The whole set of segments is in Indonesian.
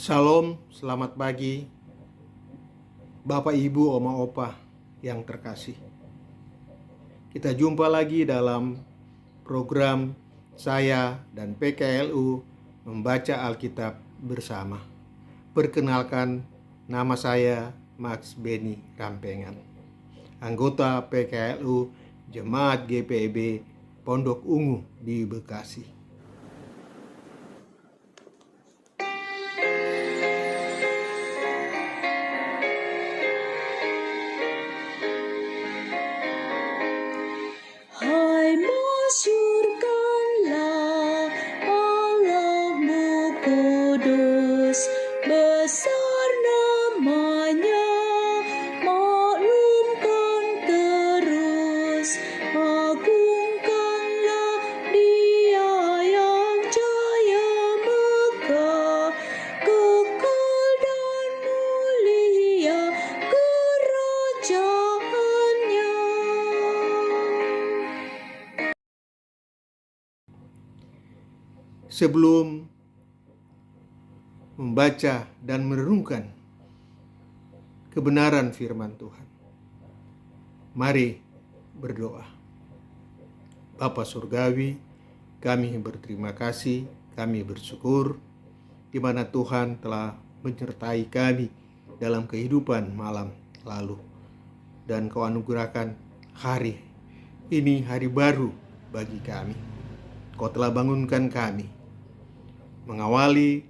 Salam, selamat pagi, Bapak, Ibu, Oma, Opa yang terkasih. Kita jumpa lagi dalam program saya dan PKLU membaca Alkitab bersama. Perkenalkan, nama saya Max Beni Rampengan, anggota PKLU Jemaat GPIB Pondok Ungu di Bekasi. Hai, masyurkanlah Allah-Mu kudus, besar namanya, maklumkan terus, agungkanlah Dia yang jaya megah, kekal dan mulia kerajaannya. Sebelum membaca dan merenungkan kebenaran firman Tuhan, mari berdoa. Bapa Surgawi, kami berterima kasih, kami bersyukur di mana Tuhan telah menyertai kami dalam kehidupan malam lalu, dan Kau anugerahkan hari ini hari baru bagi kami. Kau telah bangunkan kami mengawali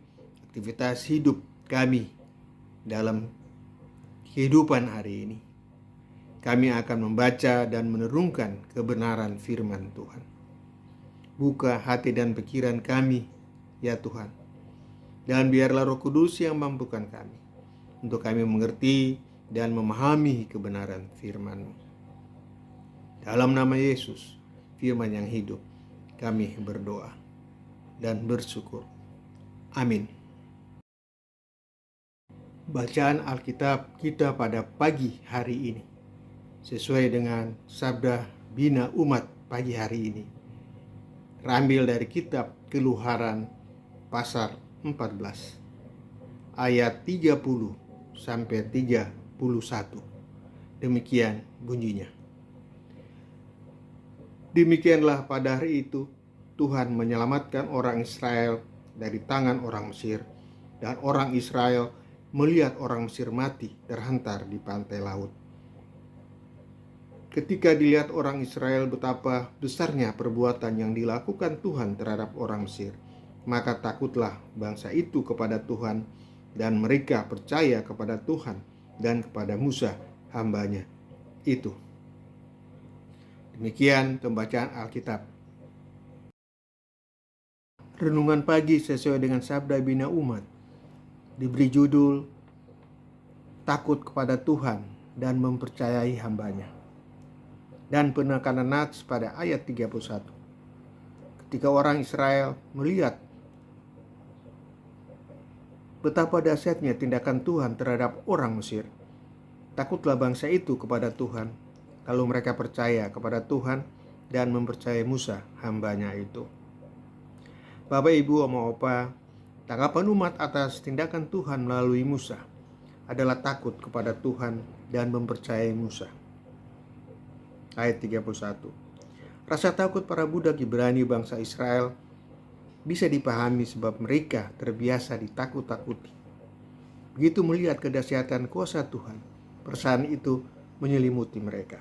aktivitas hidup kami dalam kehidupan hari ini. Kami akan membaca dan merenungkan kebenaran firman Tuhan. Buka hati dan pikiran kami, ya Tuhan, dan biarlah Roh Kudus yang mampukan kami untuk kami mengerti dan memahami kebenaran firman-Mu. Dalam nama Yesus, firman yang hidup, kami berdoa dan bersyukur. Amin. Bacaan Alkitab kita pada pagi hari ini sesuai dengan sabda bina umat pagi hari ini, terambil dari kitab Keluaran pasal 14 ayat 30 sampai 31. Demikian bunyinya. Demikianlah pada hari itu Tuhan menyelamatkan orang Israel dari tangan orang Mesir, dan orang Israel melihat orang Mesir mati terhantar di pantai laut. Ketika dilihat orang Israel betapa besarnya perbuatan yang dilakukan Tuhan terhadap orang Mesir, maka takutlah bangsa itu kepada Tuhan, dan mereka percaya kepada Tuhan dan kepada Musa hambanya itu. Demikian pembacaan Alkitab. Renungan pagi sesuai dengan sabda bina umat diberi judul Takut kepada Tuhan dan mempercayai hambanya, dan penekanan nats pada ayat 31. Ketika orang Israel melihat betapa dahsyatnya tindakan Tuhan terhadap orang Mesir, takutlah bangsa itu kepada Tuhan, lalu mereka percaya kepada Tuhan dan mempercayai Musa hambanya itu. Bapak, Ibu, Oma, Opa, tanggapan umat atas tindakan Tuhan melalui Musa adalah takut kepada Tuhan dan mempercayai Musa. Ayat 31. Rasa takut para budak Ibrani bangsa Israel bisa dipahami sebab mereka terbiasa ditakut-takuti. Begitu melihat kedahsyatan kuasa Tuhan, perasaan itu menyelimuti mereka.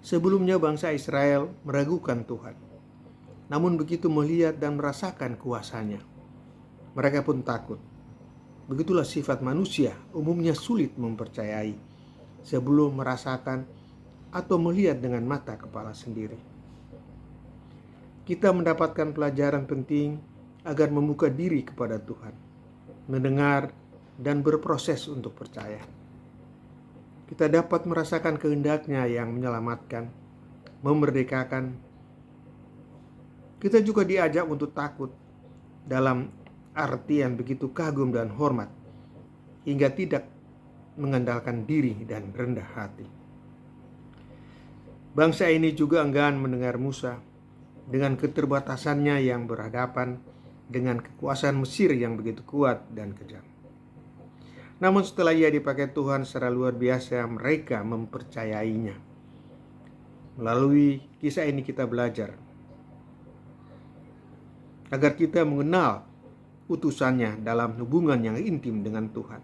Sebelumnya bangsa Israel meragukan Tuhan. Namun begitu melihat dan merasakan kuasanya, mereka pun takut. Begitulah sifat manusia, umumnya sulit mempercayai sebelum merasakan atau melihat dengan mata kepala sendiri. Kita mendapatkan pelajaran penting agar membuka diri kepada Tuhan, mendengar dan berproses untuk percaya. Kita dapat merasakan kehendak-Nya yang menyelamatkan, memerdekakan. Kita juga diajak untuk takut dalam artian begitu kagum dan hormat, hingga tidak mengandalkan diri dan rendah hati. Bangsa ini juga enggan mendengar Musa dengan keterbatasannya yang berhadapan dengan kekuasaan Mesir yang begitu kuat dan kejam. Namun setelah ia dipakai Tuhan secara luar biasa, mereka mempercayainya. Melalui kisah ini kita belajar agar kita mengenal utusannya dalam hubungan yang intim dengan Tuhan,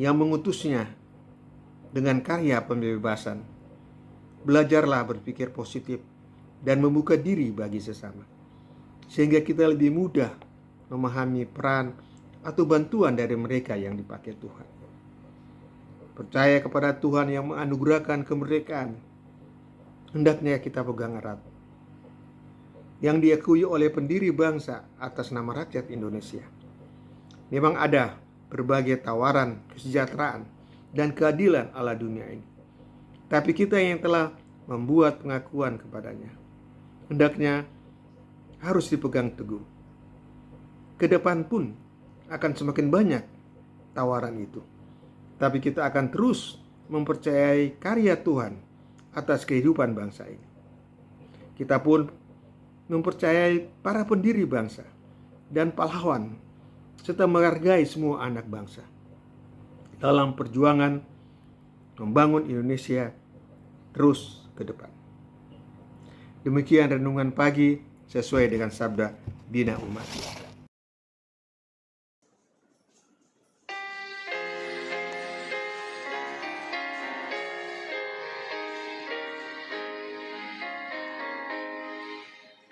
yang mengutusnya dengan karya pembebasan. Belajarlah berpikir positif dan membuka diri bagi sesama, sehingga kita lebih mudah memahami peran atau bantuan dari mereka yang dipakai Tuhan. Percaya kepada Tuhan yang menganugerahkan kemerdekaan, hendaknya kita pegang erat, yang diakui oleh pendiri bangsa atas nama rakyat Indonesia. Memang ada berbagai tawaran kesejahteraan dan keadilan ala dunia ini, tapi kita yang telah membuat pengakuan kepadanya, hendaknya harus dipegang teguh. Ke depan pun akan semakin banyak tawaran itu, tapi kita akan terus mempercayai karya Tuhan atas kehidupan bangsa ini. Kita pun mempercayai para pendiri bangsa dan pahlawan, serta menghargai semua anak bangsa dalam perjuangan membangun Indonesia terus ke depan. Demikian renungan pagi sesuai dengan sabda Bina Umat.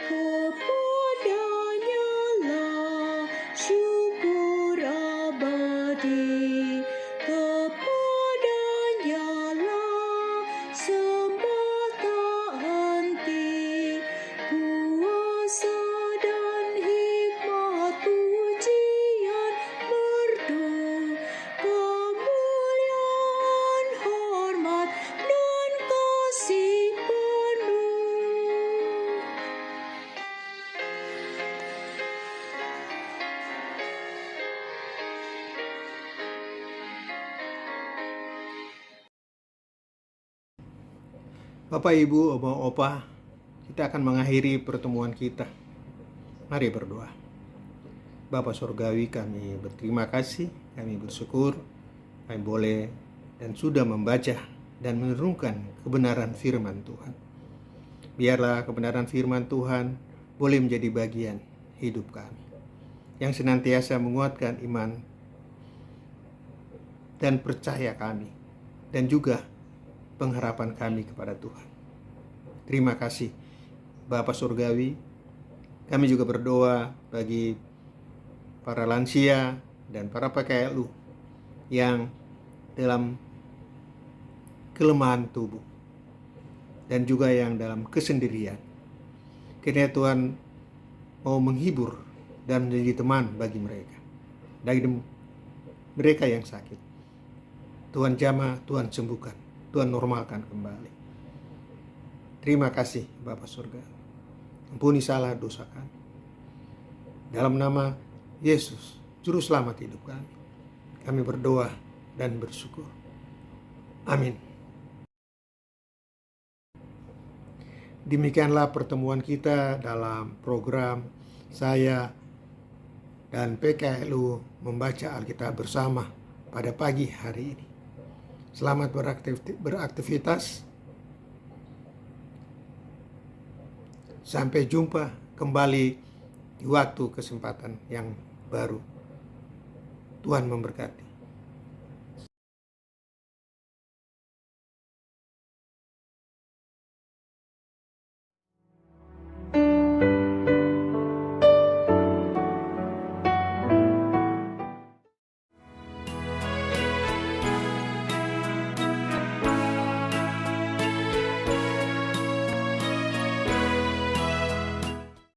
Kepadanya lah syukur abadi, kepadanya lah sembah tak henti, kuasa dan hikmat pujian merdu, kemuliaan hormat dan kasih penuh. Bapak, Ibu, Oma, Opa, kita akan mengakhiri pertemuan kita. Mari berdoa. Bapa Surgawi, kami berterima kasih, kami bersyukur, kami boleh dan sudah membaca dan merenungkan kebenaran firman Tuhan. Biarlah kebenaran firman Tuhan boleh menjadi bagian hidup kami, yang senantiasa menguatkan iman dan percaya kami, dan juga pengharapan kami kepada Tuhan. Terima kasih Bapa Surgawi. Kami juga berdoa bagi para lansia dan para PKLU yang dalam kelemahan tubuh dan juga yang dalam kesendirian. Kiranya Tuhan mau menghibur dan menjadi teman bagi mereka, bagi mereka yang sakit. Tuhan jamah, Tuhan sembuhkan, Tuhan normalkan kembali. Terima kasih Bapa Surga. Ampuni salah dosa kami. Dalam nama Yesus, Juru Selamat hidup kami berdoa dan bersyukur. Amin. Demikianlah pertemuan kita dalam program saya dan PKLU membaca Alkitab bersama pada pagi hari ini. Selamat beraktivitas. Sampai jumpa kembali di waktu kesempatan yang baru. Tuhan memberkati.